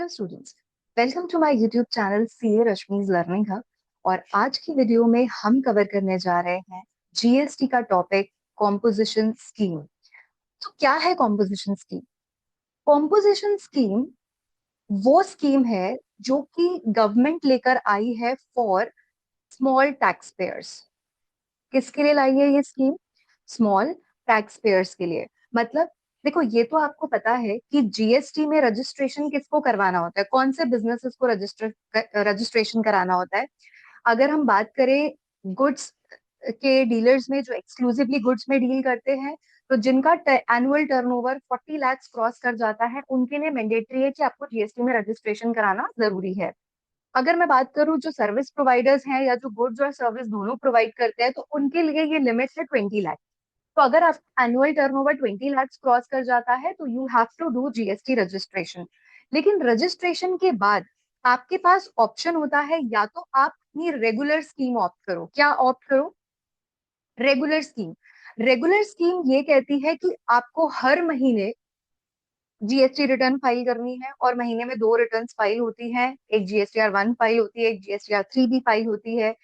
Students, welcome to my YouTube channel CA Rashmi's learning hub. और आज की वीडियो में हम कवर करने जा रहे हैं जीएसटी का टॉपिक, कॉम्पोजिशन स्कीम। तो क्या है कॉम्पोजिशन स्कीम? कॉम्पोजिशन स्कीम वो स्कीम है जो कि गवर्नमेंट लेकर आई है फॉर स्मॉल टैक्स पेयर्स। किसके लिए लाई है ये स्कीम? स्मॉल टैक्स पेयर्स के लिए। मतलब देखो, ये तो आपको पता है कि जीएसटी में रजिस्ट्रेशन किसको करवाना होता है, कौन से बिजनेसेस को रजिस्ट्रेशन कराना होता है। अगर हम बात करें गुड्स के डीलर्स में, जो एक्सक्लूसिवली गुड्स में डील करते हैं, तो जिनका एनुअल टर्नओवर 40 लाख क्रॉस कर जाता है, उनके लिए मैंडेटरी है कि आपको जीएसटी में रजिस्ट्रेशन कराना जरूरी है। अगर मैं बात करूं जो सर्विस प्रोवाइडर्स हैं या जो गुड्स और सर्विस दोनों प्रोवाइड करते हैं, तो उनके लिए ये लिमिट है 20 लाख। तो अगर आप एनुअल टर्नओवर 20 लाख क्रॉस कर जाता है तो you have to do GST registration. लेकिन रजिस्ट्रेशन के बाद आपके पास ऑप्शन होता है, या तो आप अपनी रेगुलर स्कीम ऑप्ट करो। क्या ऑप्ट करो? Regular scheme. रेगुलर स्कीम ये कहती है कि आपको हर महीने जीएसटी रिटर्न फाइल करनी है, और महीने में दो रिटर्न फाइल होती हैं, एक जीएसटीआर 1 फाइल होती है, एक जीएसटीआर 3 भी फाइल होती है।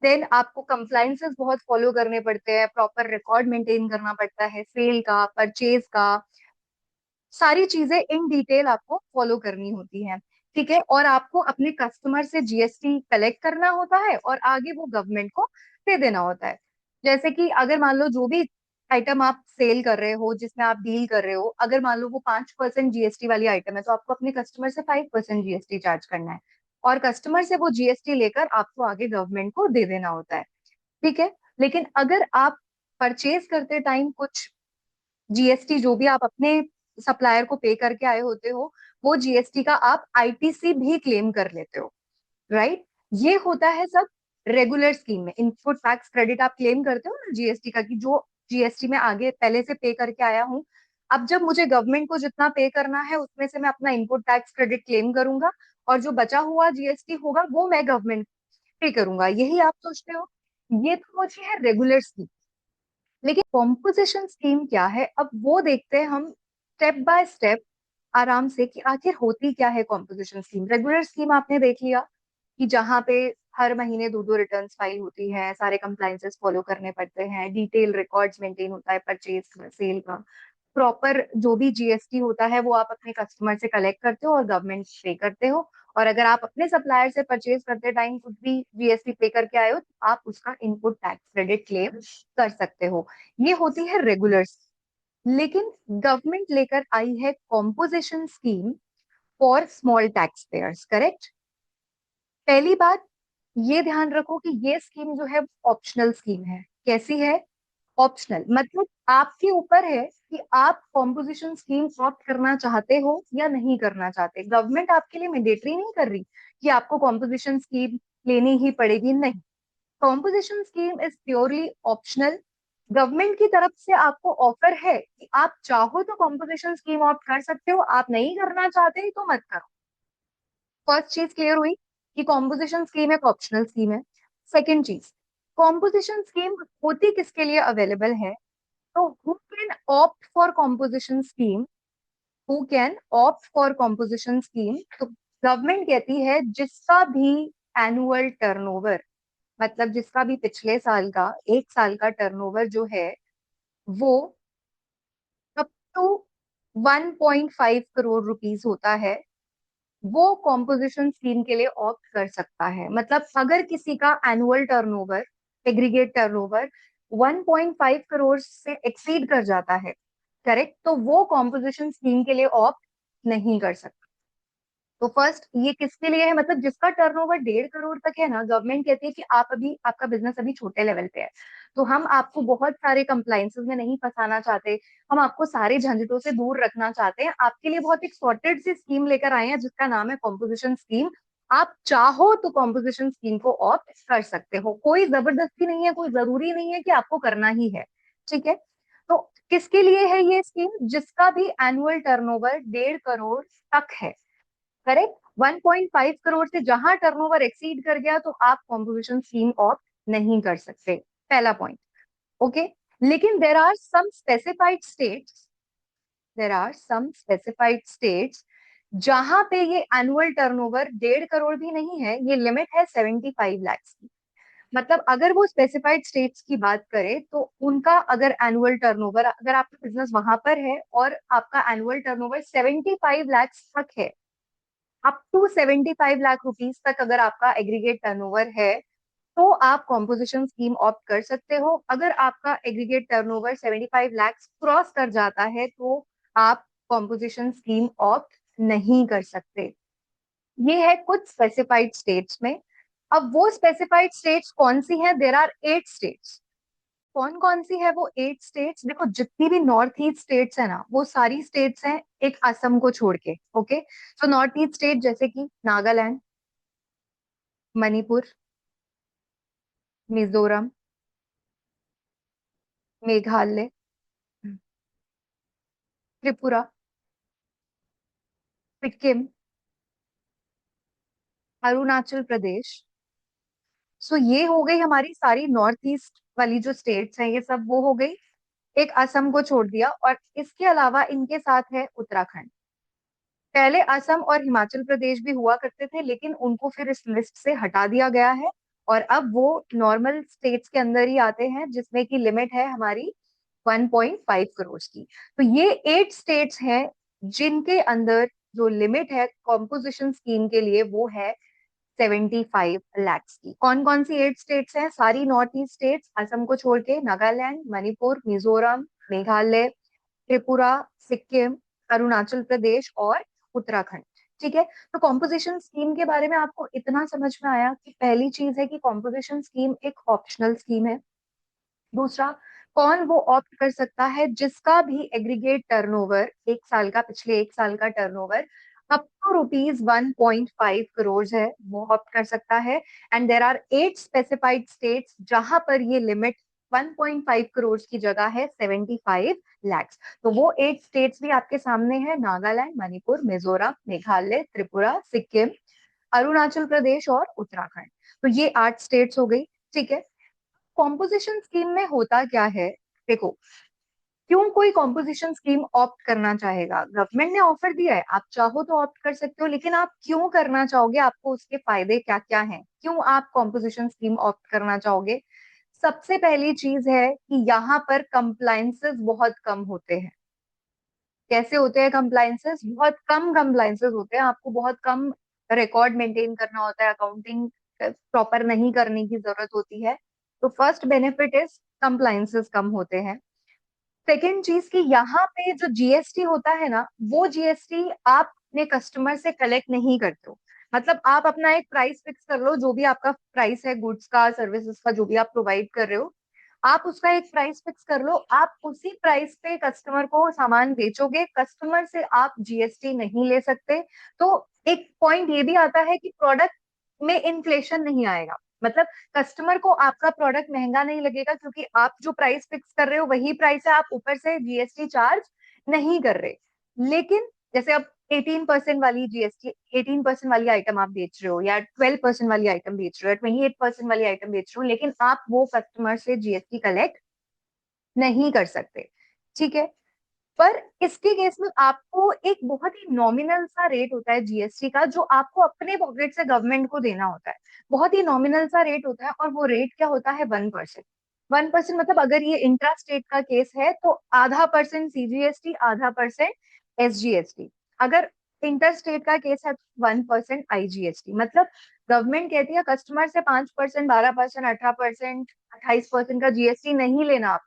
देन आपको कंप्लाइंसेस बहुत फॉलो करने पड़ते हैं, प्रॉपर रिकॉर्ड मेंटेन करना पड़ता है, सेल का, परचेज का, सारी चीजें इन डिटेल आपको फॉलो करनी होती हैं। ठीक है, और आपको अपने कस्टमर से जीएसटी कलेक्ट करना होता है और आगे वो गवर्नमेंट को दे देना होता है। जैसे कि अगर मान लो जो भी आइटम आप सेल कर रहे हो, जिसमें आप डील कर रहे हो, अगर मान लो वो 5% जीएसटी वाली आइटम है, तो आपको अपने कस्टमर से 5% जीएसटी चार्ज करना है, और कस्टमर से वो जीएसटी लेकर आपको आगे गवर्नमेंट को दे देना होता है। ठीक है। लेकिन अगर आप परचेज करते टाइम कुछ जीएसटी जो भी आप अपने सप्लायर को पे करके आए होते हो, वो जीएसटी का आप आईटीसी भी क्लेम कर लेते हो। राइट? ये होता है सब रेगुलर स्कीम में। इनपुट टैक्स क्रेडिट आप क्लेम करते हो ना जीएसटी का, कि जो जीएसटी में आगे पहले से पे करके आया हूँ, अब जब मुझे गवर्नमेंट को जितना पे करना है उसमें से मैं अपना इनपुट टैक्स क्रेडिट क्लेम करूंगा, और जो बचा हुआ जीएसटी होगा वो मैं गवर्नमेंट पे करूंगा। यही आप सोचते हो। ये तो मुझे है रेगुलर स्कीम। लेकिन कॉम्पोजिशन स्कीम क्या है, अब वो देखते हैं हम स्टेप बाय स्टेप, आराम से, कि आखिर होती क्या है कॉम्पोजिशन स्कीम। रेगुलर स्कीम आपने देख लिया कि जहाँ पे हर महीने दो दो रिटर्न फाइल होती है, सारे कंप्लाइंसेस फॉलो करने पड़ते हैं, डिटेल रिकॉर्ड्स मेंटेन होता है परचेज का, सेल का, प्रॉपर जो भी जीएसटी होता है वो आप अपने कस्टमर से कलेक्ट करते हो और गवर्नमेंट पे करते हो। और अगर आप अपने सप्लायर से परचेज करते टाइम कुछ भी जीएसटी पे करके आए हो, तो आप उसका इनपुट टैक्स क्रेडिट क्लेम कर सकते हो। ये होती है रेगुलर। लेकिन गवर्नमेंट लेकर आई है composition scheme for small tax payers. Correct? पहली बात, ये ध्यान रखो कि ये स्कीम जो है ऑप्शनल स्कीम है। कैसी है? ऑप्शनल। मतलब आपके ऊपर है कि आप कॉम्पोजिशन स्कीम ऑप्ट करना चाहते हो या नहीं करना चाहते। गवर्नमेंट आपके लिए मैंडेटरी नहीं कर रही कि आपको कॉम्पोजिशन स्कीम लेनी ही पड़ेगी, नहीं। Composition scheme is purely optional. Government की तरफ से आपको ऑफर है कि आप चाहो तो कॉम्पोजिशन स्कीम ऑप्ट कर सकते हो, आप नहीं करना चाहते तो मत करो। फर्स्ट चीज क्लियर हुई कि कॉम्पोजिशन स्कीम एक ऑप्शनल स्कीम है। सेकेंड चीज, कॉम्पोजिशन स्कीम होती किसके लिए अवेलेबल है? तो who can opt for composition scheme? Who can opt for composition scheme? तो गवर्नमेंट कहती है जिसका भी एनुअल टर्नओवर, मतलब जिसका भी पिछले साल का, एक साल का टर्नओवर जो है, वो अप टू 1.5 करोड़ रुपीस होता है, वो कॉम्पोजिशन स्कीम के लिए ऑप्ट कर सकता है। मतलब अगर किसी का annual turnover, aggregate turnover 1.5 crore से एक्सीड कर जाता है, करेक्ट, तो वो कॉम्पोजिशन स्कीम के लिए ऑप्ट नहीं कर सकता। तो फर्स्ट, ये किसके लिए है? मतलब जिसका टर्नओवर 1.5 करोड़ तक है ना, गवर्नमेंट कहती है कि आप अभी, आपका बिजनेस अभी छोटे लेवल पे है, तो हम आपको बहुत सारे कंप्लाइंसेस में नहीं फंसाना चाहते, हम आपको सारे झंझटों से दूर रखना चाहते हैं। आपके लिए बहुत एक सॉर्टेड सी स्कीम लेकर आए हैं जिसका नाम है कॉम्पोजिशन स्कीम। आप चाहो तो कॉम्पोजिशन स्कीम को ऑप्ट कर सकते हो, कोई जबरदस्ती नहीं है, कोई जरूरी नहीं है कि आपको करना ही है। ठीक है। तो किसके लिए है ये स्कीम? जिसका भी एनुअल टर्नओवर 1.5 करोड़ तक है। करेक्ट? 1.5 करोड़ से जहां टर्नओवर एक्सीड कर गया तो आप कॉम्पोजिशन स्कीम ऑप्ट नहीं कर सकते। पहला पॉइंट। ओके। लेकिन there are some specified states जहां पे ये एनुअल टर्नओवर 1.5 करोड़ भी नहीं है, ये लिमिट है 75 लाख की। मतलब अगर वो स्पेसिफाइड स्टेट्स की बात करें तो उनका अगर एनुअल टर्नओवर, अगर आपका बिजनेस वहां पर है और आपका एनुअल टर्नओवर 75 लाख तक है, अप टू 75 लाख रुपीज तक अगर आपका एग्रीगेट टर्नओवर है, तो आप कॉम्पोजिशन स्कीम ऑप्ट कर सकते हो। अगर आपका एग्रीगेट टर्नओवर 75 लाख क्रॉस कर जाता है तो आप कॉम्पोजिशन स्कीम ऑप्ट नहीं कर सकते। ये है कुछ स्पेसिफाइड स्टेट्स में। अब वो स्पेसिफाइड स्टेट्स कौन सी है? There are 8 states. कौन कौन सी है वो 8 स्टेट्स? देखो, जितनी भी नॉर्थ ईस्ट स्टेट्स है ना, वो सारी स्टेट्स हैं एक असम को छोड़ के। ओके, तो नॉर्थ ईस्ट स्टेट जैसे कि नागालैंड, मणिपुर, मिजोरम, मेघालय, त्रिपुरा, सिक्किम, अरुणाचल प्रदेश। सो ये हो गई हमारी सारी नॉर्थ ईस्ट वाली जो स्टेट्स हैं, ये सब वो हो गई। एक असम को छोड़ दिया, और इसके अलावा इनके साथ है उत्तराखंड। पहले असम और हिमाचल प्रदेश भी हुआ करते थे, लेकिन उनको फिर इस लिस्ट से हटा दिया गया है, और अब वो नॉर्मल स्टेट्स के अंदर ही आते हैं, जिसमें की लिमिट है हमारी 1.5 करोड़ की। तो ये 8 स्टेट्स हैं जिनके अंदर जो लिमिट है कॉम्पोजिशन स्कीम के लिए वो है 75 लाख की। कौन कौन सी 8 स्टेट्स हैं? सारी नॉर्थ ईस्ट स्टेट्स असम को छोड़ के, नागालैंड, मणिपुर, मिजोरम, मेघालय, त्रिपुरा, सिक्किम, अरुणाचल प्रदेश और उत्तराखंड। ठीक है। तो कॉम्पोजिशन स्कीम के बारे में आपको इतना समझ में आया कि पहली चीज है कि कॉम्पोजिशन स्कीम एक ऑप्शनल स्कीम है। दूसरा, कौन वो ऑप्ट कर सकता है? जिसका भी एग्रीगेट टर्नओवर एक साल का, पिछले एक साल का turnover up to rupees 1.5 crore है, वो ऑप्ट कर सकता है। And there are 8 specified states जहां पर ये लिमिट 1.5 करोड़ की जगह है 75 लाख। तो वो 8 स्टेट्स भी आपके सामने है: नागालैंड, मणिपुर, मिजोरम, मेघालय, त्रिपुरा, सिक्किम, अरुणाचल प्रदेश और उत्तराखंड। तो ये 8 स्टेट्स हो गई। ठीक है। कॉम्पोजिशन स्कीम में होता क्या है? देखो, क्यों कोई कॉम्पोजिशन स्कीम ऑप्ट करना चाहेगा? गवर्नमेंट ने ऑफर दिया है, आप चाहो तो ऑप्ट कर सकते हो, लेकिन आप क्यों करना चाहोगे? आपको उसके फायदे क्या क्या हैं? क्यों आप कॉम्पोजिशन स्कीम ऑप्ट करना चाहोगे? सबसे पहली चीज है कि यहाँ पर कंप्लाइंसेस बहुत कम होते हैं। कैसे होते हैं कंप्लाइंसेस? बहुत कम कंप्लाइंसेस होते हैं, आपको बहुत कम रिकॉर्ड मेंटेन करना होता है, अकाउंटिंग प्रॉपर नहीं करने की जरूरत होती है। तो फर्स्ट बेनिफिट इज कंप्लाइंसेस कम होते हैं। सेकेंड चीज कि यहाँ पे जो जीएसटी होता है ना, वो जीएसटी आप अपने कस्टमर से कलेक्ट नहीं करते हो। मतलब आप अपना एक प्राइस फिक्स कर लो, जो भी आपका प्राइस है गुड्स का, सर्विसेज का, जो भी आप प्रोवाइड कर रहे हो, आप उसका एक प्राइस फिक्स कर लो। आप उसी प्राइस पे कस्टमर को सामान बेचोगे, कस्टमर से आप जीएसटी नहीं ले सकते। तो एक पॉइंट ये भी आता है कि प्रोडक्ट में इन्फ्लेशन नहीं आएगा। मतलब कस्टमर को आपका प्रोडक्ट महंगा नहीं लगेगा, क्योंकि आप जो प्राइस फिक्स कर रहे हो वही प्राइस है, आप ऊपर से जीएसटी चार्ज नहीं कर रहे। लेकिन जैसे अब 18% वाली जीएसटी, 18% वाली आइटम आप बेच रहे हो, या 12% वाली आइटम बेच रहे हो, या 28% वाली आइटम बेच रहे हो, लेकिन आप वो कस्टमर से जीएसटी कलेक्ट नहीं कर सकते। ठीक है। पर इसके केस में आपको एक बहुत ही नॉमिनल सा रेट होता है जीएसटी का, जो आपको अपने पॉकेट से गवर्नमेंट को देना होता है। बहुत ही नॉमिनल सा रेट होता है, और वो रेट क्या होता है? 1%। 1%, मतलब अगर ये इंट्रा स्टेट का केस है तो ½ % सीजीएसटी, ½% एसजीएसटी। अगर इंटर स्टेट का केस है तो 1% आईजीएसटी। मतलब गवर्नमेंट कहती है कस्टमर से 5%, 12%, 18%, 28% का जीएसटी नहीं लेना।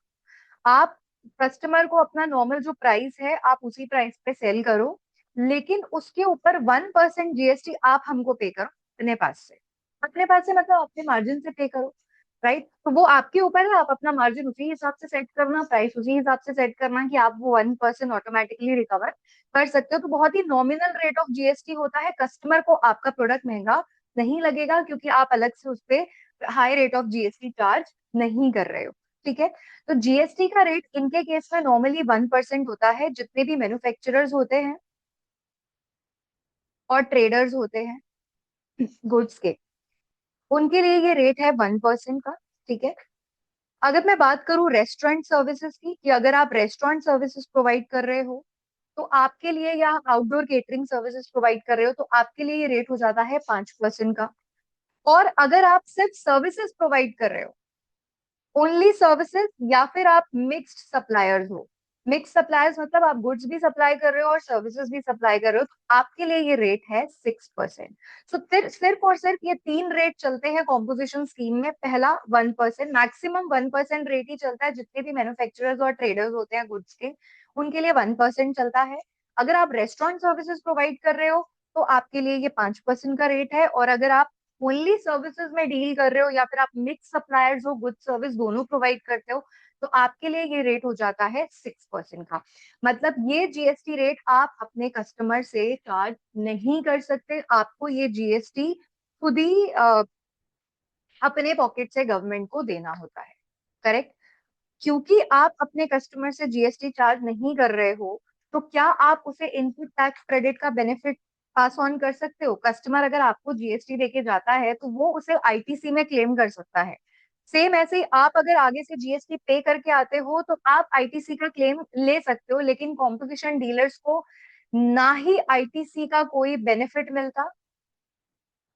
आप कस्टमर को अपना नॉर्मल जो प्राइस है आप उसी प्राइस पे सेल करो, लेकिन उसके ऊपर 1% जीएसटी आप हमको पे करो अपने पास से। अपने पास से मतलब अपने मार्जिन से पे करो। राइट? तो वो आपके ऊपर है, आप अपना मार्जिन उसी हिसाब से सेट करना, प्राइस उसी हिसाब से सेट करना कि आप वो 1% ऑटोमेटिकली रिकवर कर सकते हो। तो बहुत ही नॉमिनल रेट ऑफ जीएसटी होता है, कस्टमर को आपका प्रोडक्ट महंगा नहीं लगेगा, क्योंकि आप अलग से उस पर high rate of GST charge नहीं कर रहे हो। ठीक है। तो जीएसटी का रेट इनके केस में नॉर्मली 1% होता है। जितने भी मैन्युफैक्चरर्स होते हैं और ट्रेडर्स होते हैं गुड्स के, उनके लिए ये रेट है 1% का। ठीक है। अगर मैं बात करूं रेस्टोरेंट सर्विसेज की, कि अगर आप रेस्टोरेंट सर्विसेज प्रोवाइड कर रहे हो, तो आपके लिए, या आउटडोर केटरिंग सर्विसेज प्रोवाइड कर रहे हो, तो आपके लिए ये रेट हो जाता है 5% का। और अगर आप सिर्फ सर्विसेज प्रोवाइड कर रहे हो, ओनली सर्विसेज, या फिर आप मिक्स्ड सप्लायर्स हो, मिक्स सप्लायर्स मतलब आप गुड्स भी सप्लाई कर रहे हो और सर्विसेज भी सप्लाई कर रहे हो, तो आपके लिए ये रेट है 6%। सो फिर सिर्फ और सिर्फ ये तीन रेट चलते हैं कॉम्पोजिशन स्कीम में। पहला 1%, मैक्सिमम 1% रेट ही चलता है, जितने भी मैन्युफैक्चरर्स और ट्रेडर्स होते हैं गुड्स के, उनके लिए 1% चलता है। अगर आप रेस्टोरेंट सर्विसेज प्रोवाइड कर रहे हो, तो आपके लिए ये 5% का रेट है। और अगर आप ओनली सर्विसेज में डील कर रहे हो, या फिर आप मिक्स सप्लायर्स हो, गुड सर्विस दोनों प्रोवाइड करते हो, तो आपके लिए ये रेट हो जाता है 6% का। मतलब ये जीएसटी रेट आप अपने कस्टमर से चार्ज नहीं कर सकते, आपको ये जीएसटी खुद ही अपने पॉकेट से गवर्नमेंट को देना होता है। करेक्ट? क्योंकि आप अपने कस्टमर से जीएसटी चार्ज नहीं कर रहे हो, तो क्या आप उसे इनपुट टैक्स क्रेडिट का बेनिफिट पास ऑन कर सकते हो? कस्टमर अगर आपको जीएसटी देके जाता है, तो वो उसे आईटीसी में क्लेम कर सकता है। सेम ऐसे ही आप अगर आगे से जीएसटी पे करके आते हो, तो आप आईटीसी का क्लेम ले सकते हो, लेकिन कॉम्पोजिशन डीलर्स को ना ही आईटीसी का कोई बेनिफिट मिलता,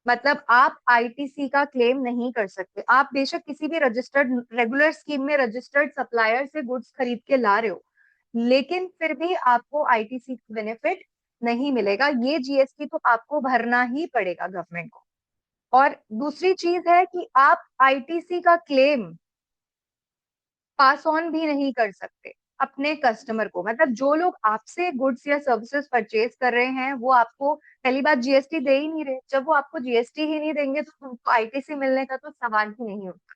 मतलब आप आईटीसी का क्लेम नहीं कर सकते। आप बेशक किसी भी रजिस्टर्ड रेगुलर स्कीम में रजिस्टर्ड सप्लायर से गुड्स खरीद के ला रहे हो, लेकिन फिर भी आपको आईटीसी बेनिफिट नहीं मिलेगा। ये जीएसटी तो आपको भरना ही पड़ेगा गवर्नमेंट को। और दूसरी चीज है कि आप आईटीसी का क्लेम पास ऑन भी नहीं कर सकते अपने कस्टमर को। मतलब जो लोग आपसे गुड्स या सर्विसेज परचेज कर रहे हैं, वो आपको पहली बात जीएसटी दे ही नहीं रहे। जब वो आपको जीएसटी ही नहीं देंगे, तो उनको आईटीसी मिलने का तो सवाल ही नहीं होता।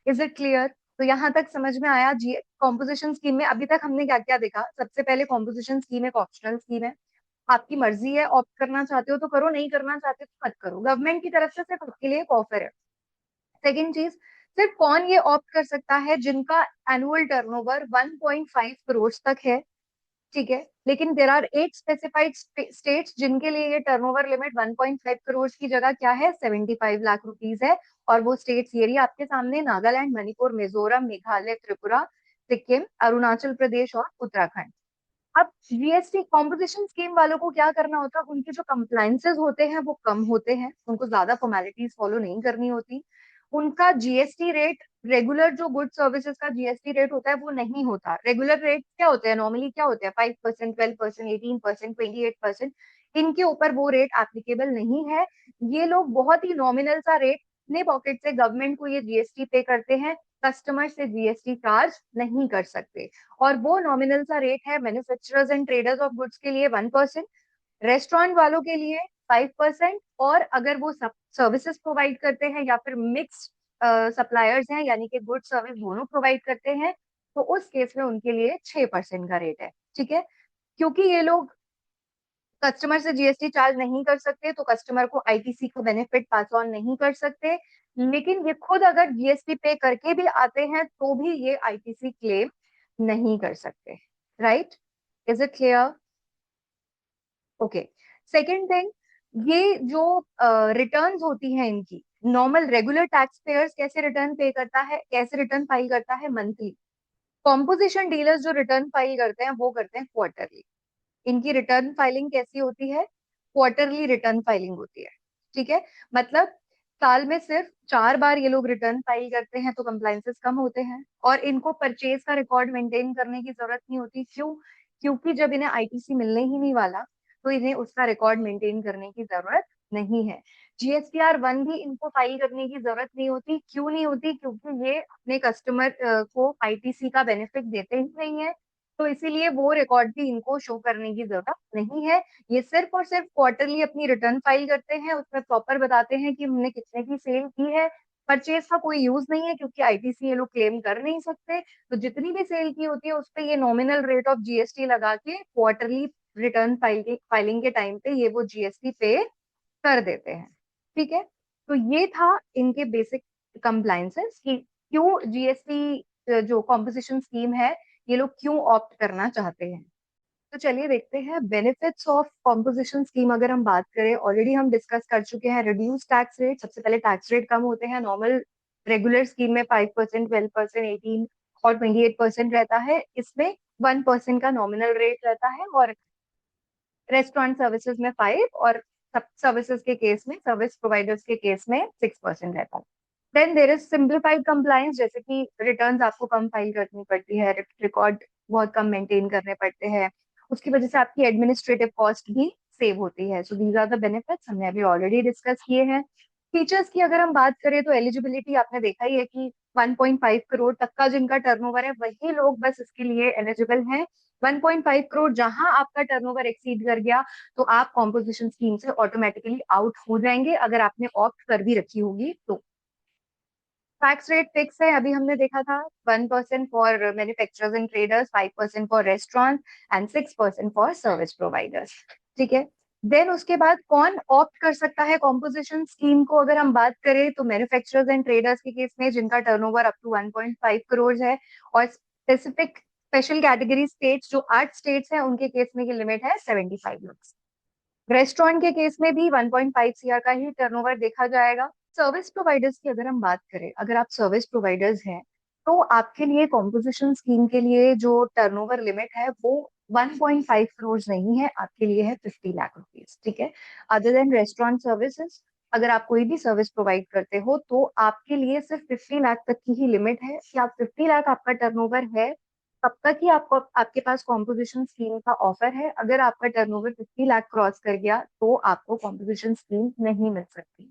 Is it clear? तो यहाँ तक समझ में आया जी कॉम्पोजिशन स्कीम में अभी तक हमने क्या क्या देखा? सबसे पहले कॉम्पोजिशन स्कीम एक ऑप्शनल स्कीम है, आपकी मर्जी है, ऑप्ट करना चाहते हो तो करो, नहीं करना चाहते तो मत करो। गवर्नमेंट की तरफ से सिर्फ आपके लिए एक ऑफर है। सेकेंड चीज, सिर्फ कौन ये ऑप्ट कर सकता है? जिनका एनुअल टर्नओवर 1.5 करोड़ तक है। ठीक है, लेकिन देर आर 8 स्पेसिफाइड स्टेट्स जिनके लिए ये टर्नओवर लिमिट 1.5 करोड़ की जगह क्या है, 75 लाख रुपीज है। और वो स्टेट्स ये रही आपके सामने: नागालैंड, मणिपुर, मिजोरम, मेघालय, त्रिपुरा, सिक्किम, अरुणाचल प्रदेश और उत्तराखंड। अब जीएसटी कॉम्पोजिशन स्कीम वालों को क्या करना होता है? उनके जो कंप्लायंसेस होते हैं वो कम होते हैं, उनको ज्यादा फॉर्मेलिटीज फॉलो नहीं करनी होती। उनका जीएसटी रेट, रेगुलर जो गुड सर्विसेज का जीएसटी रेट होता है वो नहीं होता। रेगुलर रेट क्या होते हैं? नॉर्मली क्या होते हैं? 5%, 12%, 18%, 28%। इनके ऊपर वो रेट एप्लीकेबल नहीं है। ये लोग बहुत ही नॉमिनल सा रेट अपने पॉकेट से गवर्नमेंट को ये जीएसटी पे करते हैं, कस्टमर से जीएसटी चार्ज नहीं कर सकते। और वो नॉमिनल सा रेट है manufacturers and traders of goods के लिए 1%, रेस्टोरेंट वालों के लिए 5%, और अगर वो सर्विसेज प्रोवाइड करते हैं या फिर मिक्स सप्लायर्स हैं, यानी कि गुड सर्विस दोनों प्रोवाइड करते हैं, तो उस केस में उनके लिए 6% का रेट है। ठीक है? क्योंकि ये लोग कस्टमर से जीएसटी चार्ज नहीं कर सकते, तो कस्टमर को आईटीसी का बेनिफिट पास ऑन नहीं कर सकते। लेकिन ये खुद अगर जीएसटी पे करके भी आते हैं, तो भी ये आईटीसी क्लेम नहीं कर सकते। Right? Is it clear? Okay. Second thing, ये जो रिटर्न्स होती हैं इनकी, नॉर्मल रेगुलर टैक्स पेयर्स कैसे रिटर्न पे करता है, कैसे रिटर्न फाइल करता है? मंथली। कॉम्पोजिशन डीलर्स जो रिटर्न फाइल करते हैं वो करते हैं क्वार्टरली। इनकी रिटर्न फाइलिंग कैसी होती है? क्वार्टरली रिटर्न फाइलिंग होती है। ठीक है? मतलब साल में सिर्फ 4 बार ये लोग रिटर्न फाइल करते हैं, तो कंप्लाइंसेस कम होते हैं, और इनको परचेज का रिकॉर्ड मेंटेन करने की जरूरत नहीं होती। क्यों? क्योंकि जब इन्हें आईटीसी मिलने ही नहीं वाला, तो इन्हें उसका रिकॉर्ड मेंटेन करने की जरूरत नहीं है। जीएसटीआर 1 भी इनको फाइल करने की जरूरत नहीं होती। क्यों नहीं होती? क्योंकि ये अपने कस्टमर को आईटीसी का बेनिफिट देते ही नहीं है, तो इसीलिए वो रिकॉर्ड भी इनको शो करने की जरूरत नहीं है। ये सिर्फ और सिर्फ क्वार्टरली अपनी रिटर्न फाइल करते हैं, उसमें प्रॉपर बताते हैं कि हमने कितने की सेल की है। परचेज का कोई यूज नहीं है, क्योंकि आईटीसी ये लोग क्लेम कर नहीं सकते। तो जितनी भी सेल की होती है उस पर ये नॉमिनल रेट ऑफ जीएसटी लगा के क्वार्टरली रिटर्न फाइलिंग के टाइम पे ये वो जीएसटी पे कर देते हैं। ठीक है? तो ये था इनके बेसिक कंप्लायंसेस कि क्यों जीएसटी जो कॉम्पोजिशन स्कीम है, ये लोग क्यों ऑप्ट करना चाहते हैं। तो चलिए देखते हैं बेनिफिट्स ऑफ कॉम्पोजिशन स्कीम। अगर हम बात करें, ऑलरेडी हम डिस्कस कर चुके हैं रिड्यूस टैक्स रेट। सबसे पहले टैक्स रेट कम होते हैं। नॉर्मल रेगुलर स्कीम में 5%, 12%, 18 और 28% रहता है। इसमें 1% का नॉमिनल रेट रहता है, और रेस्टोरेंट सर्विसेज में 5 और सब सर्विसेज के केस में, सर्विस प्रोवाइडर्स के केस में 6% रहता है। Then there is simplified compliance, जैसे कि रिटर्न्स आपको कम फाइल करनी पड़ती है, रिकॉर्ड बहुत कम मेंटेन करने पड़ते हैं, उसकी वजह से आपकी एडमिनिस्ट्रेटिव कॉस्ट भी सेव होती है। So these are the benefits, हमने अभी ऑलरेडी डिस्कस किए हैं। फीचर्स की अगर हम बात करें तो एलिजिबिलिटी आपने देखा ही है कि 1.5 करोड़ तक का जिनका टर्नओवर है वही लोग बस इसके लिए एलिजिबल हैं। 1.5 करोड़ जहां आपका टर्नओवर एक्सीड कर गया तो आप कॉम्पोजिशन स्कीम से ऑटोमेटिकली आउट हो जाएंगे, अगर आपने ऑप्ट कर भी रखी होगी तो। टैक्स रेट फिक्स है, अभी हमने देखा था, 1% for manufacturers and traders, 5% for restaurant and 6% for service providers. ठीक है। देन उसके बाद कौन ऑप्ट कर सकता है कॉम्पोजिशन स्कीम को, अगर हम बात करें तो मैन्युफैक्चरर्स एंड ट्रेडर्स के केस में जिनका टर्नओवर अप टू 1.5 करोड़ है, और स्पेसिफिक स्पेशल कैटेगरी स्टेट्स जो 8 स्टेट्स हैं उनके केस में की लिमिट है 75 लाख। रेस्टोरेंट के केस में भी 1.5 सीआर का ही टर्नओवर देखा जाएगा। सर्विस प्रोवाइडर्स की अगर हम बात करें, अगर आप सर्विस प्रोवाइडर्स हैं तो आपके लिए कॉम्पोजिशन स्कीम के लिए जो टर्नओवर लिमिट है वो 1.5 करोड़ नहीं है, आपके लिए है 50 लाख रुपीज। ठीक है। अदर देन रेस्टोरेंट सर्विसेज, अगर आप कोई भी सर्विस प्रोवाइड करते हो तो आपके लिए सिर्फ 50 लाख तक की ही लिमिट है कि आप 50 लाख आपका टर्नओवर है तब तक ही आपको आपके पास कॉम्पोजिशन स्कीम का ऑफर है। अगर आपका टर्नओवर 50 लाख क्रॉस कर गया तो आपको कॉम्पोजिशन स्कीम नहीं मिल सकती,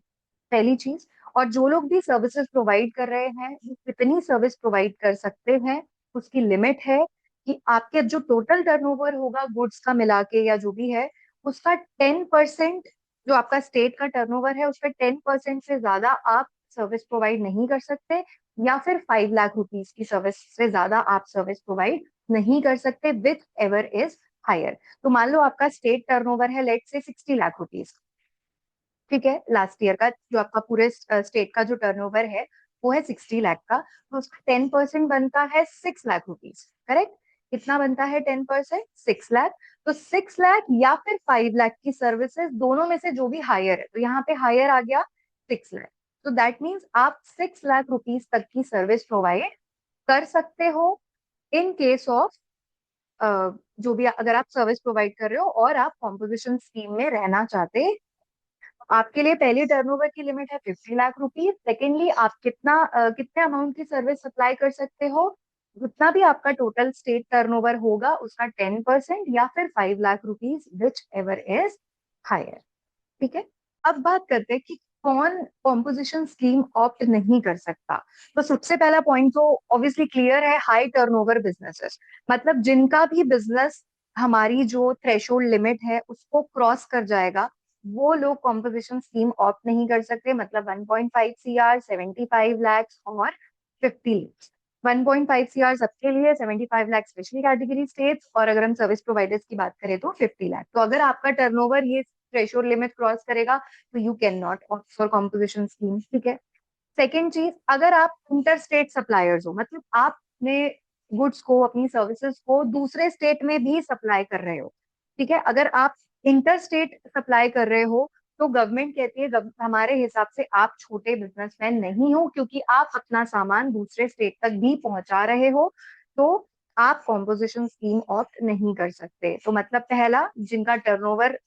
पहली चीज। और जो लोग भी सर्विसेज प्रोवाइड कर रहे हैं वो कितनी सर्विस प्रोवाइड कर सकते हैं, उसकी लिमिट है कि आपके जो टोटल टर्नओवर होगा गुड्स का मिला के या जो भी है उसका 10%, जो आपका स्टेट का टर्नओवर है उसका 10% से ज्यादा आप सर्विस प्रोवाइड नहीं कर सकते, या फिर 5 लाख रुपीज की सर्विस से ज्यादा आप सर्विस प्रोवाइड नहीं कर सकते विथ एवर इज हायर। तो मान लो आपका स्टेट टर्नओवर है लेट से 60 लाख रुपीज, ठीक है, लास्ट ईयर का जो आपका पूरे स्टेट का जो टर्नओवर है वो है 60 लाख का, तो उसका 10% बनता है 6 लाख रुपीज, करेक्ट। कितना बनता है 10%? 6 लाख। तो 6 लाख या फिर 5 लाख की सर्विसेज दोनों में से जो भी हायर है, तो यहाँ पे हायर आ गया 6 लाख। तो दैट मीन्स आप 6 लाख रुपीज तक की सर्विस प्रोवाइड कर सकते हो इन केस ऑफ जो भी, अगर आप सर्विस प्रोवाइड कर रहे हो और आप कॉम्पोजिशन स्कीम में रहना चाहते। आपके लिए पहली टर्नओवर की लिमिट है 50 लाख रुपीज। सेकेंडली आप कितने अमाउंट की सर्विस सप्लाई कर सकते हो, जितना भी आपका टोटल स्टेट टर्नओवर होगा उसका 10% या फिर 5 lakh rupees whichever is higher. ठीक है। अब बात करते हैं कि कौन कॉम्पोजिशन स्कीम ऑप्ट नहीं कर सकता। तो सबसे पहला पॉइंट तो ऑब्वियसली क्लियर है, हाई टर्नओवर बिजनेसेस, मतलब जिनका भी बिजनेस हमारी जो थ्रेशोल्ड लिमिट है उसको क्रॉस कर जाएगा वो लोग कॉम्पोजिशन स्कीम ऑप्ट नहीं कर सकते। मतलब 1.5 सीआर, 75 लाख और 50 लाख। 1.5 सीआर सबके लिए, 75 लाख स्पेशल कैटेगरी स्टेट्स, और अगर हम सर्विस प्रोवाइडर्स की बात करें तो 50 लाख। तो अगर आपका टर्नओवर ये थ्रेशोल्ड लिमिट क्रॉस करेगा तो you can not opt for composition scheme. ठीक है। सेकेंड चीज, अगर आप इंटर स्टेट सप्लायर्स हो, मतलब आपने गुड्स को, अपनी सर्विसेज को दूसरे स्टेट में भी सप्लाई कर रहे हो, ठीक है, अगर आप इंटर स्टेट सप्लाई कर रहे हो तो गवर्नमेंट कहती है हमारे हिसाब से आप छोटे बिजनेसमैन नहीं हो क्योंकि आप अपना सामान दूसरे स्टेट तक भी पहुंचा रहे हो, तो आप कॉम्पोजिशन स्कीम ऑप्ट नहीं कर सकते। तो मतलब पहला, जिनका टर्नओवर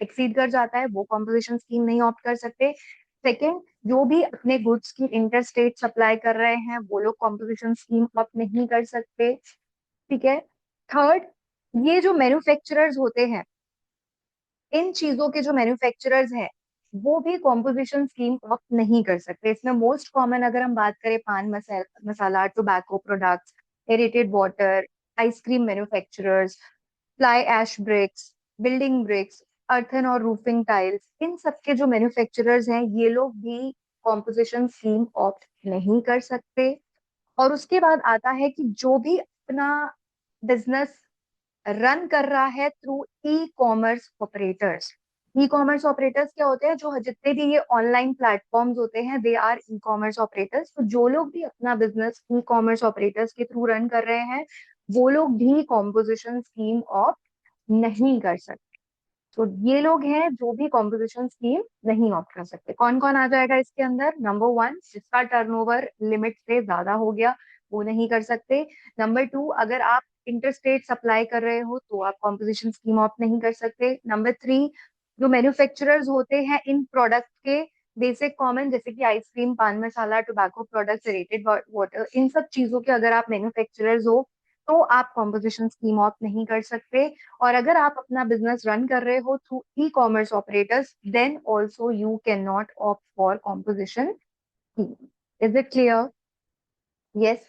एक्सीड कर जाता है वो कॉम्पोजिशन स्कीम नहीं ऑप्ट कर सकते। सेकेंड, जो भी अपने गुड्स की इंटर स्टेट सप्लाई कर रहे हैं वो लोग कॉम्पोजिशन स्कीम ऑप्ट नहीं कर सकते। ठीक है। थर्ड, ये जो मैन्युफैक्चरर्स होते हैं, इन चीजों के जो मैन्युफैक्चरर्स हैं वो भी कॉम्पोजिशन स्कीम ऑप्ट नहीं कर सकते। इसमें मोस्ट कॉमन अगर हम बात करें, paan masala, tobacco products, aerated water, ice cream manufacturers, fly ash bricks, building bricks, earthen और रूफिंग टाइल्स, इन सब के जो मैन्युफैक्चरर्स हैं ये लोग भी कॉम्पोजिशन स्कीम ऑप्ट नहीं कर सकते। और उसके बाद आता है कि जो भी अपना बिजनेस रन कर रहा है थ्रू ई कॉमर्स ऑपरेटर्स। ई कॉमर्स ऑपरेटर्स क्या होते हैं? जो जितने भी ये ऑनलाइन प्लेटफॉर्म्स होते हैं they R E commerce operators. तो जो लोग भी अपना बिजनेस ई कॉमर्स ऑपरेटर्स के थ्रू रन कर रहे हैं वो लोग भी कॉम्पोजिशन स्कीम ऑफ नहीं कर सकते। तो ये लोग हैं जो भी कॉम्पोजिशन स्कीम नहीं ऑप्ट कर सकते। कौन कौन आ जाएगा इसके अंदर? नंबर वन, जिसका टर्नओवर लिमिट से ज्यादा हो गया वो नहीं कर सकते। नंबर टू, अगर आप इंटर स्टेट सप्लाई कर रहे हो तो आप कॉम्पोजिशन स्कीम ऑप्ट नहीं कर सकते। नंबर 3, जो मैन्युफैक्चरर्स होते हैं इन प्रोडक्ट के बेसिक कॉमन, जैसे कि आइसक्रीम, पान masala, tobacco products, rated water, इन सब चीजों के अगर आप मैन्युफैक्चरर्स हो तो आप कॉम्पोजिशन स्कीम ऑप्ट नहीं कर सकते। और अगर आप अपना बिजनेस रन कर रहे हो through e commerce operators, then also you can not opt for composition scheme. Is it clear? Yes.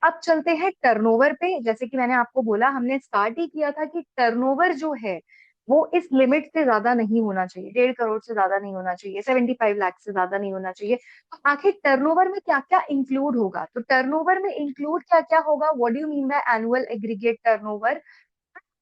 अब चलते हैं टर्नओवर पे। जैसे कि मैंने आपको बोला, हमने स्टार्ट ही किया था कि टर्नओवर जो है वो इस लिमिट से ज्यादा नहीं होना चाहिए, 1.5 करोड़ से ज्यादा नहीं होना चाहिए, 75 लाख से ज्यादा नहीं होना चाहिए। तो आखिर टर्नओवर में क्या क्या इंक्लूड होगा? तो टर्नओवर में इंक्लूड क्या क्या होगा? What do you mean by annual aggregate turnover?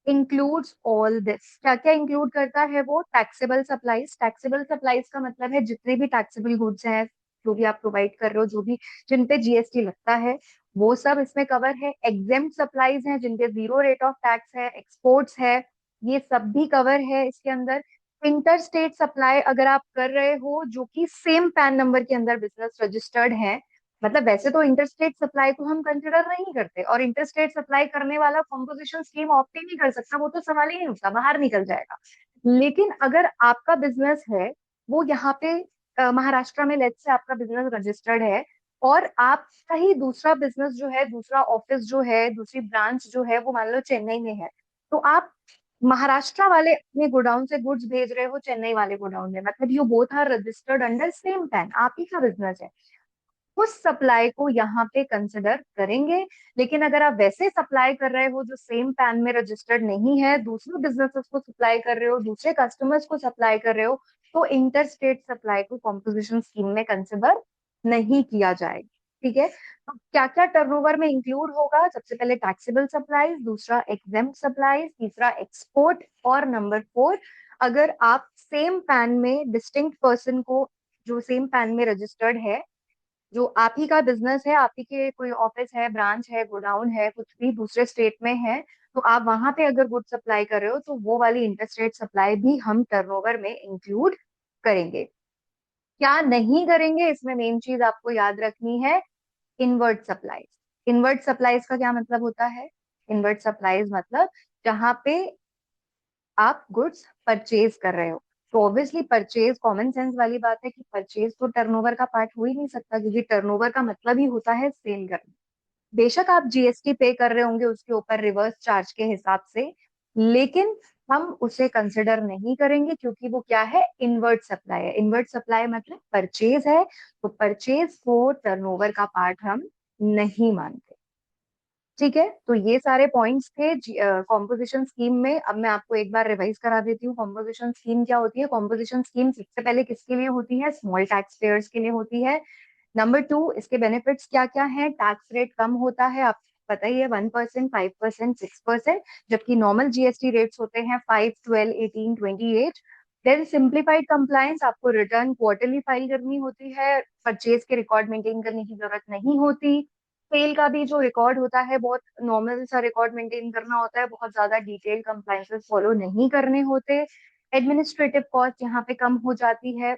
Includes all this. क्या क्या इंक्लूड करता है वो? Taxable supplies. टैक्सेबल सप्लाईज का मतलब है जितने भी टैक्सेबल गुड्स हैं, जो भी आप प्रोवाइड कर रहे हो, जो भी जिन पे जीएसटी लगता है, वो सब इसमें कवर है। एग्जेम्प्ट सप्लाईज हैं जिनके जीरो रेट ऑफ टैक्स है। एक्सपोर्ट्स है, ये सब भी कवर है इसके अंदर। इंटर स्टेट सप्लाई अगर आप कर रहे हो जो कि सेम पैन नंबर के अंदर बिजनेस रजिस्टर्ड है, मतलब वैसे तो इंटरस्टेट सप्लाई को हम कंसिडर नहीं करते, और इंटरस्टेट सप्लाई करने वाला कॉम्पोजिशन स्कीम ऑप्ट ही नहीं कर सकता, वो तो सवाल ही नहीं उठता, बाहर निकल जाएगा। लेकिन अगर आपका बिजनेस है वो यहाँ पे महाराष्ट्र में, लेट्स से आपका बिजनेस रजिस्टर्ड है, और आप कहीं दूसरा बिजनेस जो है, दूसरा ऑफिस जो है, दूसरी ब्रांच जो है वो मान लो चेन्नई में है, तो आप महाराष्ट्र वाले अपने गोडाउन से गुड्स भेज रहे हो चेन्नई वाले गोडाउन में, मतलब you both are registered under same PAN, आप ही का बिजनेस है, उस सप्लाई को यहाँ पे कंसिडर करेंगे। लेकिन अगर आप वैसे सप्लाई कर रहे हो जो सेम पैन में रजिस्टर्ड नहीं है, दूसरे बिजनेसेस को सप्लाई कर रहे हो, दूसरे कस्टमर्स को सप्लाई कर रहे हो, तो इंटर स्टेट सप्लाई को कॉम्पोजिशन स्कीम में कंसिडर नहीं किया जाएगा। ठीक है? तो क्या क्या टर्नओवर में इंक्लूड होगा? सबसे पहले टैक्सेबल सप्लाईज, दूसरा एग्जेम्प्ट सप्लाईज, तीसरा एक्सपोर्ट, और नंबर 4, अगर आप सेम पैन में डिस्टिंक्ट पर्सन को, जो सेम पैन में रजिस्टर्ड है, जो आप ही का बिजनेस है, आप ही के कोई ऑफिस है, ब्रांच है, गोडाउन है, कुछ भी दूसरे स्टेट में है, तो आप वहां पे अगर गुड सप्लाई कर रहे हो तो वो वाली इंटरस्टेट सप्लाई भी हम टर्नओवर में इंक्लूड करेंगे। क्या नहीं करेंगे, इसमें मेन चीज आपको याद रखनी है, इनवर्ट सप्लाईज। इनवर्ट सप्लाईज का क्या मतलब होता है? इनवर्ट सप्लाईज मतलब जहां पे आप गुड्स परचेज कर रहे हो, तो ऑब्वियसली परचेज, कॉमन सेंस वाली बात है कि परचेज तो टर्नओवर का पार्ट हो ही नहीं सकता, क्योंकि टर्नओवर का मतलब ही होता है सेल करना। बेशक आप जीएसटी पे कर रहे होंगे उसके ऊपर रिवर्स चार्ज के हिसाब से, लेकिन हम उसे कंसिडर नहीं करेंगे, क्योंकि वो क्या है? इनवर्ट सप्लाई है। इनवर्ट सप्लाई मतलब परचेज है, तो परचेज को टर्नओवर का पार्ट हम नहीं मानते। ठीक है? तो ये सारे पॉइंट्स थे कॉम्पोजिशन स्कीम में। अब मैं आपको एक बार रिवाइज करा देती हूँ, कॉम्पोजिशन स्कीम क्या होती है। कॉम्पोजिशन स्कीम सबसे पहले किसके लिए होती है? स्मॉल टैक्स पेयर्स के लिए होती है। नंबर 2, इसके बेनिफिट्स क्या क्या है? टैक्स रेट कम होता है, आप पता ही है, 1%, 5%, 6%, जबकि नॉर्मल जीएसटी रेट्स होते हैं 5, 12, 18, 28। देन सिंप्लीफाइड कंप्लायंस, आपको रिटर्न क्वार्टरली फाइल करनी होती है, परचेज के रिकॉर्ड मेंटेन करने की जरूरत नहीं होती। सेल का भी जो रिकॉर्ड होता है बहुत नॉर्मल सा रिकॉर्ड मेंटेन करना होता है, बहुत ज्यादा डिटेल कंप्लायंसेस फॉलो नहीं करने होते। एडमिनिस्ट्रेटिव कॉस्ट यहाँ पे कम हो जाती है।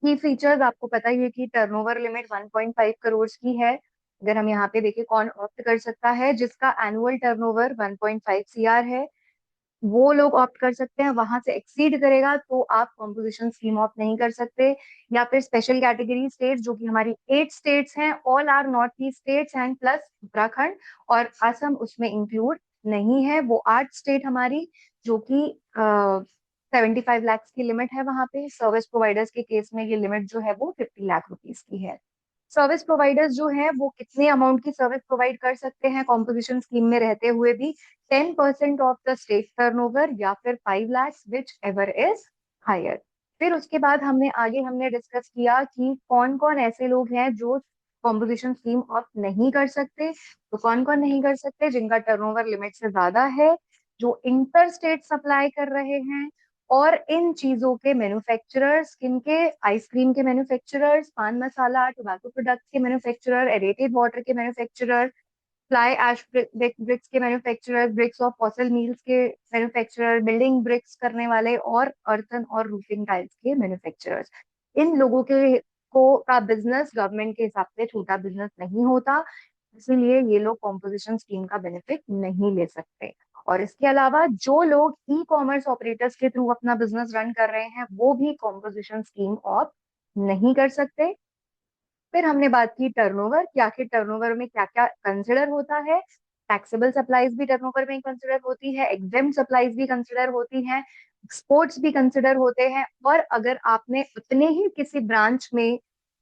की फीचर्स आपको पता ही है कि टर्नओवर लिमिट 1.5 करोड़ की है। अगर हम यहाँ पे देखें कौन ऑप्ट कर सकता है, जिसका एनुअल टर्नओवर 1.5 सीआर है, वो लोग ऑप्ट कर सकते हैं। वहां से एक्सीड करेगा तो आप कॉम्पोजिशन स्कीम ऑप्ट नहीं कर सकते। या फिर स्पेशल कैटेगरी स्टेट्स, जो कि हमारी 8 स्टेट्स हैं, all are north east states and plus Uttarakhand और असम उसमें इंक्लूड नहीं है। वो 8 स्टेट हमारी, जो कि 75 लाख की लिमिट है वहां पे। सर्विस प्रोवाइडर्स के केस में ये लिमिट जो है वो 50 लाख रुपीज की है। सर्विस प्रोवाइडर्स जो है वो कितने अमाउंट की सर्विस प्रोवाइड कर सकते हैं कॉम्पोजिशन स्कीम में रहते हुए भी? 10% ऑफ द स्टेट टर्नओवर, या फिर 5 lakh, whichever is higher. फिर उसके बाद हमने डिस्कस किया कि कौन कौन ऐसे लोग हैं जो कॉम्पोजिशन स्कीम ऑफ नहीं कर सकते। तो कौन कौन नहीं कर सकते? जिनका टर्नओवर लिमिट से ज्यादा है, जो इंटर स्टेट सप्लाई कर रहे हैं, और इन चीजों के मैन्युफैक्चरर्स, किनके? आइसक्रीम के मैन्युफैक्चरर्स, पान मसाला, टोबैको प्रोडक्ट्स के मैन्युफैक्चरर, एरेटेड वाटर के मैन्युफैक्चरर, फ्लाई एश ब्रिक्स के manufacturer, bricks of fossil meals के मैन्युफैक्चरर, बिल्डिंग ब्रिक्स करने वाले, और अर्थन और रूफिंग टाइल्स के मैन्युफैक्चरर्स। इन लोगों के को का बिजनेस गवर्नमेंट के हिसाब से छोटा बिजनेस नहीं होता। इसीलिए ये लोग कॉम्पोजिशन स्कीम का बेनिफिट नहीं ले सकते। और इसके अलावा जो लोग ई कॉमर्स ऑपरेटर्स के थ्रू अपना बिजनेस रन कर रहे हैं वो भी कॉम्पोजिशन स्कीम ऑप्ट नहीं कर सकते। फिर हमने बात की टर्नओवर, कि आखिर टर्नओवर में क्या क्या कंसिडर होता है। टैक्सेबल सप्लाईज भी टर्नओवर में कंसिडर होती है, एग्जेम्प्ट सप्लाईज भी कंसिडर होती हैं, एक्सपोर्ट्स भी कंसिडर होते हैं, और अगर आपने उतने ही किसी ब्रांच में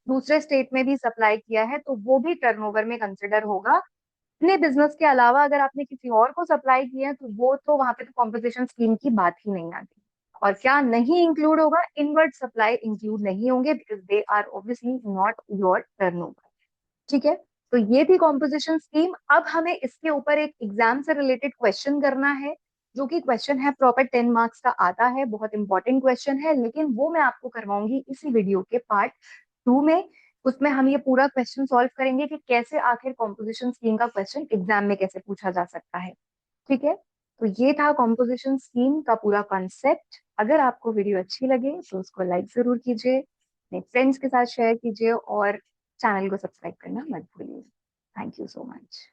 दूसरे स्टेट में भी सप्लाई किया है तो वो भी टर्नओवर में कंसिडर होगा। अपने बिजनेस के अलावा अगर आपने किसी और को सप्लाई किया है तो वो तो वहां पे तो कॉम्पोजिशन स्कीम की बात ही नहीं आती। और क्या नहीं इंक्लूड होगा, इनवर्ट सप्लाई इंक्लूड नहीं होंगे because they are obviously not your turnover. ठीक है, तो ये थी कॉम्पोजिशन स्कीम। अब हमें इसके ऊपर एक एग्जाम से रिलेटेड क्वेश्चन करना है, जो कि क्वेश्चन है प्रॉपर 10 मार्क्स का आता है, बहुत इंपॉर्टेंट क्वेश्चन है, लेकिन वो मैं आपको करवाऊंगी इसी वीडियो के पार्ट 2 में। उसमें हम ये पूरा क्वेश्चन सॉल्व करेंगे कि कैसे आखिर कॉम्पोजिशन स्कीम का क्वेश्चन एग्जाम में कैसे पूछा जा सकता है। ठीक है, तो ये था कॉम्पोजिशन स्कीम का पूरा कॉन्सेप्ट। अगर आपको वीडियो अच्छी लगे तो उसको लाइक जरूर कीजिए, अपने फ्रेंड्स के साथ शेयर कीजिए और चैनल को सब्सक्राइब करना मत भूलिए। Thank you so much.